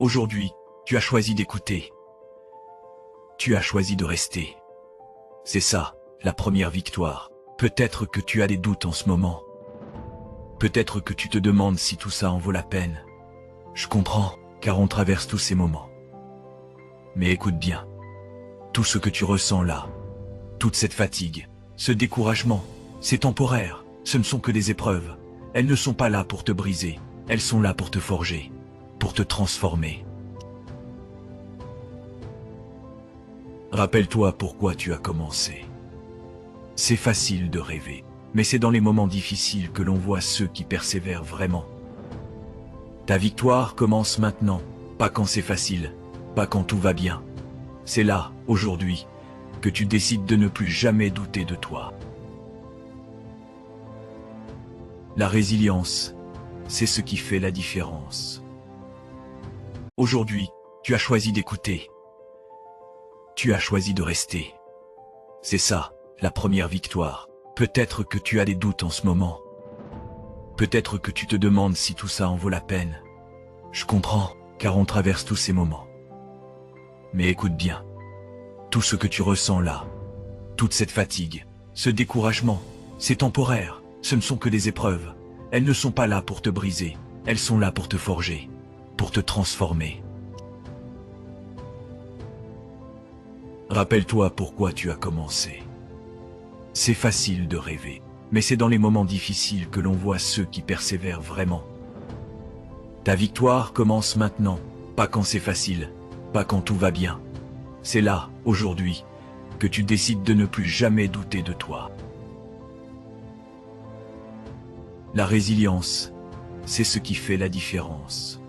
Aujourd'hui, tu as choisi d'écouter. Tu as choisi de rester. C'est ça, la première victoire. Peut-être que tu as des doutes en ce moment. Peut-être que tu te demandes si tout ça en vaut la peine. Je comprends, car on traverse tous ces moments. Mais écoute bien. Tout ce que tu ressens là, toute cette fatigue, ce découragement, c'est temporaire. Ce ne sont que des épreuves. Elles ne sont pas là pour te briser. Elles sont là pour te forger, pour te transformer. Rappelle-toi pourquoi tu as commencé. C'est facile de rêver, mais c'est dans les moments difficiles que l'on voit ceux qui persévèrent vraiment. Ta victoire commence maintenant, pas quand c'est facile, pas quand tout va bien. C'est là, aujourd'hui, que tu décides de ne plus jamais douter de toi. La résilience, c'est ce qui fait la différence. Aujourd'hui, tu as choisi d'écouter. Tu as choisi de rester. C'est ça, la première victoire. Peut-être que tu as des doutes en ce moment. Peut-être que tu te demandes si tout ça en vaut la peine. Je comprends, car on traverse tous ces moments. Mais écoute bien. Tout ce que tu ressens là, toute cette fatigue, ce découragement, c'est temporaire. Ce ne sont que des épreuves. Elles ne sont pas là pour te briser. Elles sont là pour te forger, pour te transformer. Rappelle-toi pourquoi tu as commencé. C'est facile de rêver, mais c'est dans les moments difficiles que l'on voit ceux qui persévèrent vraiment. Ta victoire commence maintenant, pas quand c'est facile, pas quand tout va bien. C'est là, aujourd'hui, que tu décides de ne plus jamais douter de toi. La résilience, c'est ce qui fait la différence.